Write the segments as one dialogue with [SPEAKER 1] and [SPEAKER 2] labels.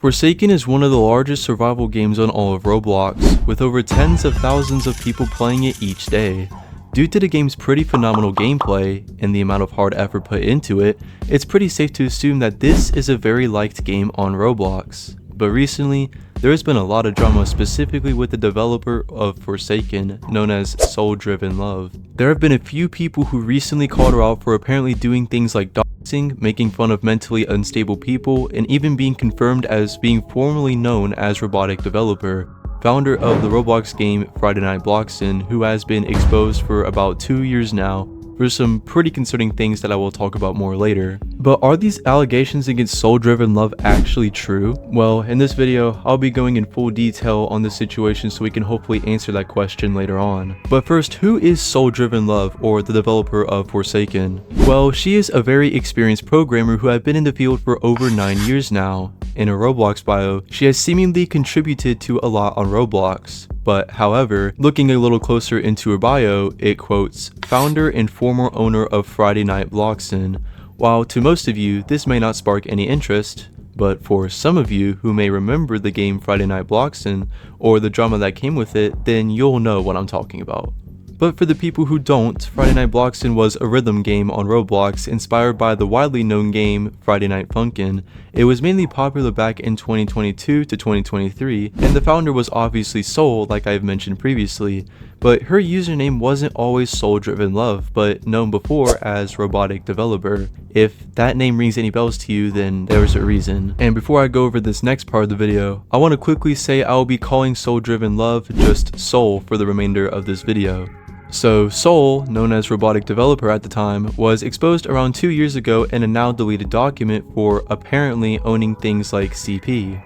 [SPEAKER 1] Forsaken is one of the largest survival games on all of Roblox, with over tens of thousands of people playing it each day. Due to the game's pretty phenomenal gameplay, and the amount of hard effort put into it, it's pretty safe to assume that this is a very liked game on Roblox. But recently, there has been a lot of drama specifically with the developer of Forsaken, known as Soul-Driven Love. There have been a few people who recently called her out for apparently doing things like doxing, making fun of mentally unstable people, and even being confirmed as being formerly known as Robotic Developer, founder of the Roblox game Friday Night Bloxin, who has been exposed for about 2 years now for some pretty concerning things that I will talk about more later. But are these allegations against Soul-Driven Love actually true? Well, in this video, I'll be going in full detail on the situation so we can hopefully answer that question later on. But first, who is Soul-Driven Love, or the developer of Forsaken? Well, she is a very experienced programmer who has been in the field for over 9 years now. In her Roblox bio, she has seemingly contributed to a lot on Roblox. But however, looking a little closer into her bio, it quotes, "Founder and former owner of Friday Night Bloxin." While to most of you, this may not spark any interest, but for some of you who may remember the game Friday Night Bloxin or the drama that came with it, then you'll know what I'm talking about. But for the people who don't, Friday Night Bloxin was a rhythm game on Roblox inspired by the widely known game Friday Night Funkin'. It was mainly popular back in 2022 to 2023, and the founder was obviously Soul, like I've mentioned previously, but her username wasn't always Soul-Driven Love, but known before as Robotic Developer. If that name rings any bells to you, then there's a reason. And before I go over this next part of the video, I want to quickly say I will be calling Soul-Driven Love just Soul for the remainder of this video. So Soul, known as Robotic Developer at the time, was exposed around 2 years ago in a now deleted document for apparently owning things like CP.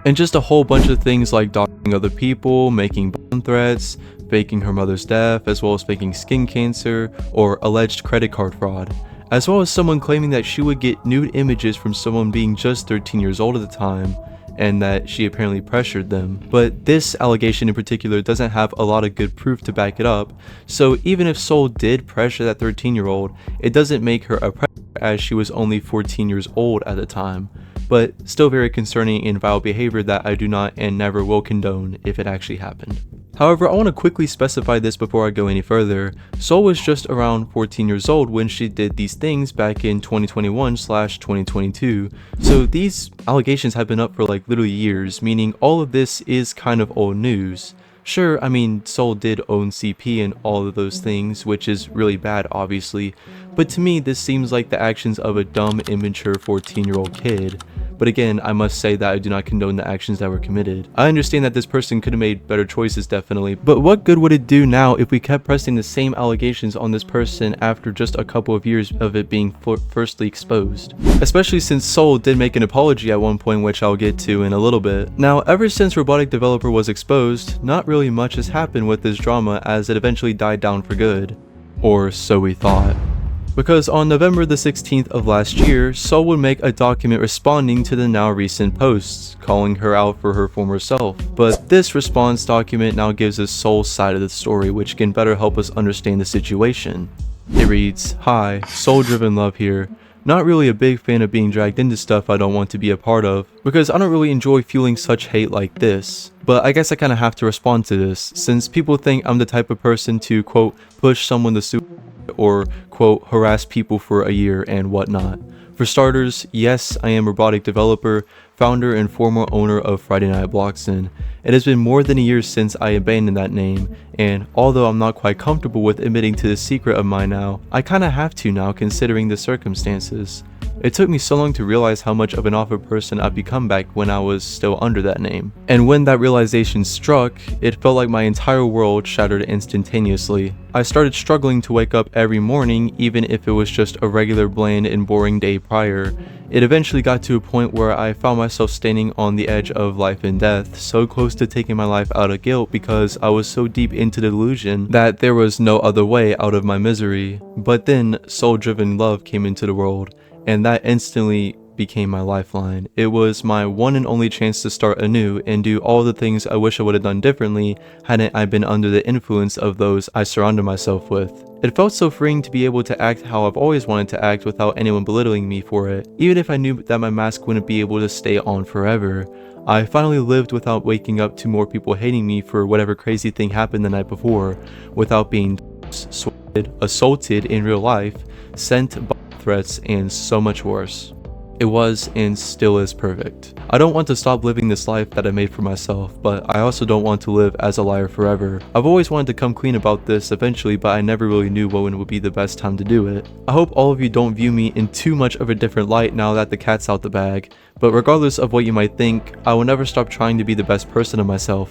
[SPEAKER 1] And just a whole bunch of things like doxing other people, making bomb threats, faking her mother's death, as well as faking skin cancer, or alleged credit card fraud. As well as someone claiming that she would get nude images from someone being just 13 years old at the time, and that she apparently pressured them. But this allegation in particular doesn't have a lot of good proof to back it up, so even if Soul did pressure that 13-year-old, it doesn't make her a predator as she was only 14 years old at the time. But still very concerning and vile behavior that I do not and never will condone if it actually happened. However, I want to quickly specify this before I go any further. Soul was just around 14 years old when she did these things back in 2021/2022. So these allegations have been up for like literally years, meaning all of this is kind of old news. Sure, I mean, Soul did own CP and all of those things, which is really bad obviously, but to me this seems like the actions of a dumb, immature 14-year-old kid. But again, I must say that I do not condone the actions that were committed. I understand that this person could have made better choices definitely, but what good would it do now if we kept pressing the same allegations on this person after just a couple of years of it being firstly exposed? Especially since Soul did make an apology at one point, which I'll get to in a little bit. Now, ever since Robotic Developer was exposed, not really much has happened with this drama as it eventually died down for good. Or so we thought. Because on November the 16th of last year, Soul would make a document responding to the now recent posts, calling her out for her former self. But this response document now gives us Soul's side of the story, which can better help us understand the situation. It reads, "Hi, Soul-Driven Love here. Not really a big fan of being dragged into stuff I don't want to be a part of, because I don't really enjoy feeling such hate like this. But I guess I kinda have to respond to this, since people think I'm the type of person to, quote, push someone to suicide or, quote, harass people for a year and whatnot. For starters, yes, I am a Robotic Developer, founder and former owner of Friday Night Bloxin. It has been more than a year since I abandoned that name, and although I'm not quite comfortable with admitting to this secret of mine now, I kinda have to now considering the circumstances. It took me so long to realize how much of an awful person I've become back when I was still under that name. And when that realization struck, it felt like my entire world shattered instantaneously. I started struggling to wake up every morning, even if it was just a regular bland and boring day prior. It eventually got to a point where I found myself standing on the edge of life and death, so close to taking my life out of guilt because I was so deep into the delusion that there was no other way out of my misery. But then Soul-Driven Love came into the world, and that instantly became my lifeline. It was my one and only chance to start anew and do all the things I wish I would have done differently hadn't I been under the influence of those I surrounded myself with. It felt so freeing to be able to act how I've always wanted to act without anyone belittling me for it, even if I knew that my mask wouldn't be able to stay on forever. I finally lived without waking up to more people hating me for whatever crazy thing happened the night before, without being assaulted in real life, sent threats, and so much worse. It was and still is perfect. I don't want to stop living this life that I made for myself, but I also don't want to live as a liar forever. I've always wanted to come clean about this eventually, but I never really knew when would be the best time to do it. I hope all of you don't view me in too much of a different light now that the cat's out the bag, but regardless of what you might think, I will never stop trying to be the best person of myself.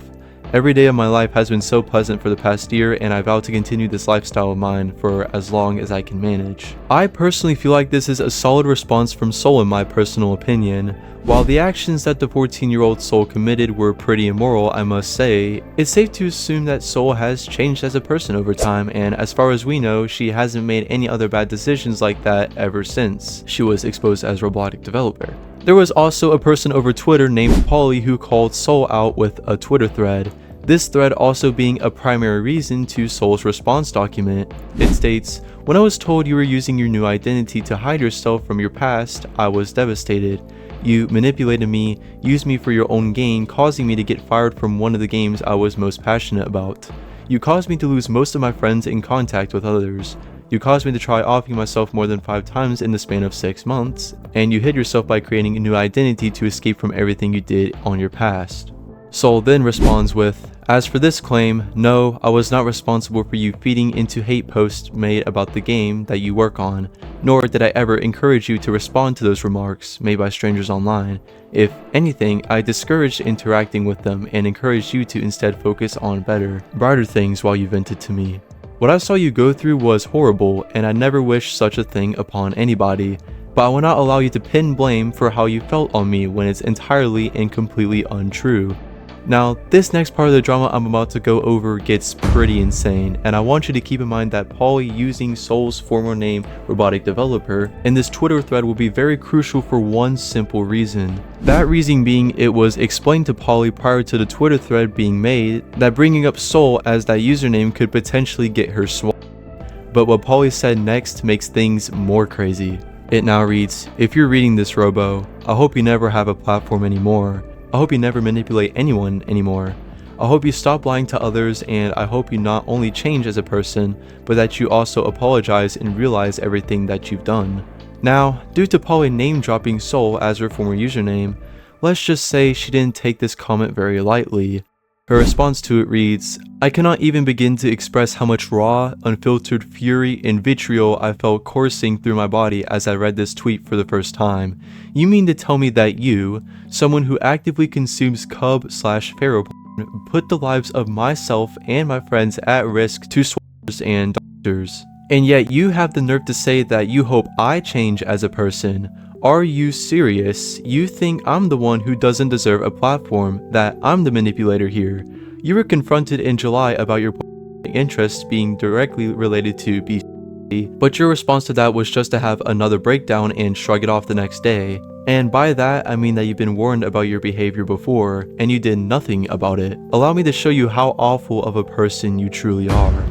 [SPEAKER 1] Every day of my life has been so pleasant for the past year, and I vow to continue this lifestyle of mine for as long as I can manage. I personally feel like this is a solid response from Soul in my personal opinion. While the actions that the 14-year-old Soul committed were pretty immoral, I must say, it's safe to assume that Soul has changed as a person over time, and as far as we know, she hasn't made any other bad decisions like that ever since she was exposed as a Roblox developer. There was also a person over Twitter named Polly who called Soul out with a Twitter thread. This thread also being a primary reason to Soul's response document. It states, "When I was told you were using your new identity to hide yourself from your past, I was devastated. You manipulated me, used me for your own gain, causing me to get fired from one of the games I was most passionate about. You caused me to lose most of my friends in contact with others. You caused me to try offing myself more than 5 times in the span of 6 months, and you hid yourself by creating a new identity to escape from everything you did on your past." Soul then responds with, "As for this claim, no, I was not responsible for you feeding into hate posts made about the game that you work on, nor did I ever encourage you to respond to those remarks made by strangers online. If anything, I discouraged interacting with them and encouraged you to instead focus on better, brighter things while you vented to me. What I saw you go through was horrible, and I never wished such a thing upon anybody, but I will not allow you to pin blame for how you felt on me when it's entirely and completely untrue." Now, this next part of the drama I'm about to go over gets pretty insane, and I want you to keep in mind that Polly using Soul's former name, Robotic Developer, in this Twitter thread will be very crucial for one simple reason. That reason being, it was explained to Polly prior to the Twitter thread being made that bringing up Soul as that username could potentially get her swallowed. But what Polly said next makes things more crazy. It now reads, "If you're reading this, Robo, I hope you never have a platform anymore. I hope you never manipulate anyone anymore. I hope you stop lying to others, and I hope you not only change as a person, but that you also apologize and realize everything that you've done." Now, due to Polly name dropping Soul as her former username, let's just say she didn't take this comment very lightly. Her response to it reads, "I cannot even begin to express how much raw, unfiltered fury and vitriol I felt coursing through my body as I read this tweet for the first time. You mean to tell me that you, someone who actively consumes cub/pharaoh porn, put the lives of myself and my friends at risk to swindlers and doctors? And yet you have the nerve to say that you hope I change as a person? Are you serious? You think I'm the one who doesn't deserve a platform, that I'm the manipulator here? You were confronted in July about your interests being directly related to BC, but your response to that was just to have another breakdown and shrug it off the next day. And by that, I mean that you've been warned about your behavior before, and you did nothing about it. Allow me to show you how awful of a person you truly are."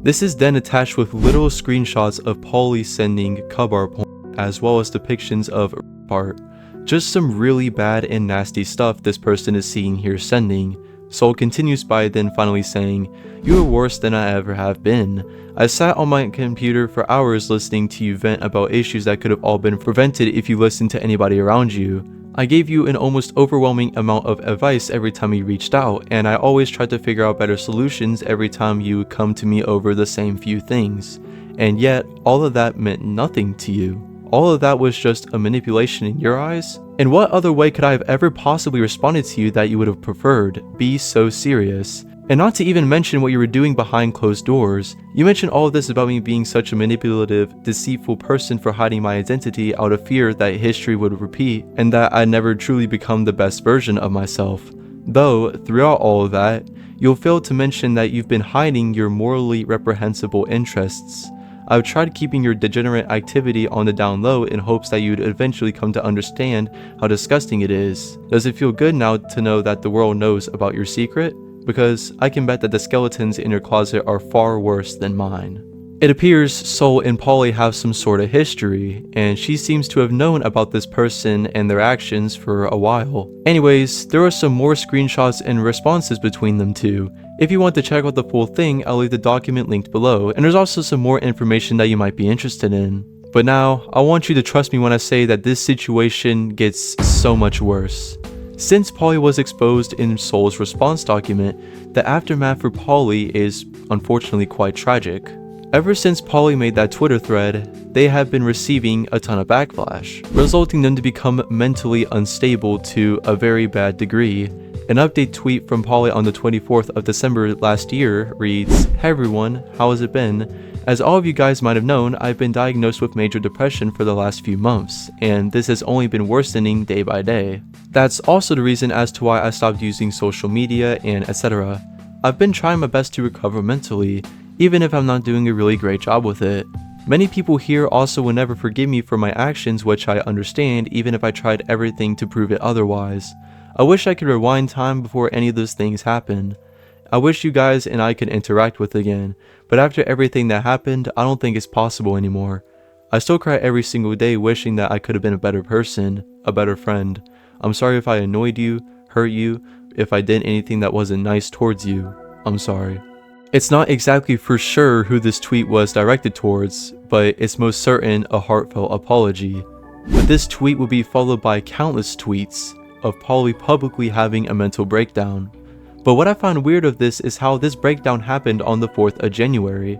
[SPEAKER 1] This is then attached with literal screenshots of Polly sending cub art porn, as well as depictions of art. Just some really bad and nasty stuff this person is seeing here sending. Soul continues by then finally saying, "You are worse than I ever have been. I sat on my computer for hours listening to you vent about issues that could have all been prevented if you listened to anybody around you. I gave you an almost overwhelming amount of advice every time you reached out, and I always tried to figure out better solutions every time you would come to me over the same few things. And yet, all of that meant nothing to you. All of that was just a manipulation in your eyes? In what other way could I have ever possibly responded to you that you would have preferred? Be so serious. And not to even mention what you were doing behind closed doors. You mentioned all of this about me being such a manipulative, deceitful person for hiding my identity out of fear that history would repeat, and that I'd never truly become the best version of myself. Though, throughout all of that, you'll fail to mention that you've been hiding your morally reprehensible interests. I've tried keeping your degenerate activity on the down low in hopes that you'd eventually come to understand how disgusting it is. Does it feel good now to know that the world knows about your secret? Because I can bet that the skeletons in your closet are far worse than mine. It appears Sol and Polly have some sort of history, and she seems to have known about this person and their actions for a while. Anyways, there are some more screenshots and responses between them two. If you want to check out the full thing, I'll leave the document linked below, and there's also some more information that you might be interested in. But now, I want you to trust me when I say that this situation gets so much worse. Since Polly was exposed in Sol's response document, the aftermath for Polly is unfortunately quite tragic. Ever since Polly made that Twitter thread, they have been receiving a ton of backlash, resulting them to become mentally unstable to a very bad degree. An update tweet from Polly on the 24th of December last year reads, "Hey everyone, how has it been? As all of you guys might have known, I've been diagnosed with major depression for the last few months, and this has only been worsening day by day. That's also the reason as to why I stopped using social media and etc. I've been trying my best to recover mentally, even if I'm not doing a really great job with it. Many people here also will never forgive me for my actions, which I understand even if I tried everything to prove it otherwise. I wish I could rewind time before any of those things happened. I wish you guys and I could interact with again, but after everything that happened, I don't think it's possible anymore. I still cry every single day wishing that I could have been a better person, a better friend. I'm sorry if I annoyed you, hurt you, if I did anything that wasn't nice towards you. I'm sorry." It's not exactly for sure who this tweet was directed towards, but it's most certain a heartfelt apology. But this tweet will be followed by countless tweets of Polly publicly having a mental breakdown. But what I found weird of this is how this breakdown happened on the 4th of January.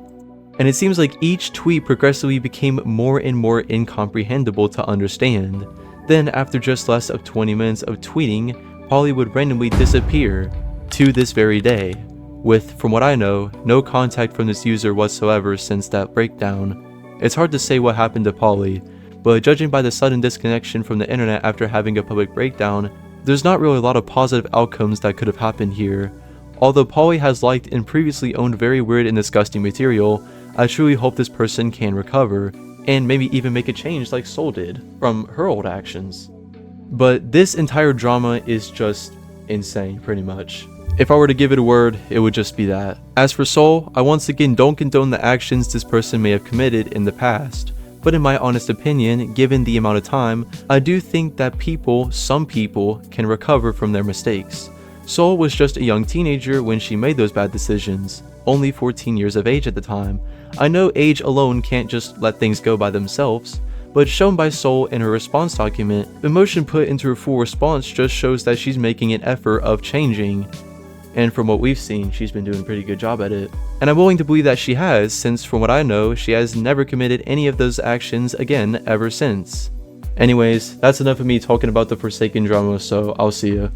[SPEAKER 1] And it seems like each tweet progressively became more and more incomprehensible to understand. Then after just less of 20 minutes of tweeting, Polly would randomly disappear to this very day, with, from what I know, no contact from this user whatsoever since that breakdown. It's hard to say what happened to Polly, but judging by the sudden disconnection from the internet after having a public breakdown, there's not really a lot of positive outcomes that could have happened here. Although Polly has liked and previously owned very weird and disgusting material, I truly hope this person can recover, and maybe even make a change like Sol did from her old actions. But this entire drama is just insane, pretty much. If I were to give it a word, it would just be that. As for Sol, I once again don't condone the actions this person may have committed in the past, but in my honest opinion, given the amount of time, I do think that some people, can recover from their mistakes. Sol was just a young teenager when she made those bad decisions, only 14 years of age at the time. I know age alone can't just let things go by themselves, but shown by Sol in her response document, the emotion put into her full response just shows that she's making an effort of changing. And from what we've seen, she's been doing a pretty good job at it. And I'm willing to believe that she has, since from what I know, she has never committed any of those actions again ever since. Anyways, that's enough of me talking about the Forsaken drama, so I'll see ya.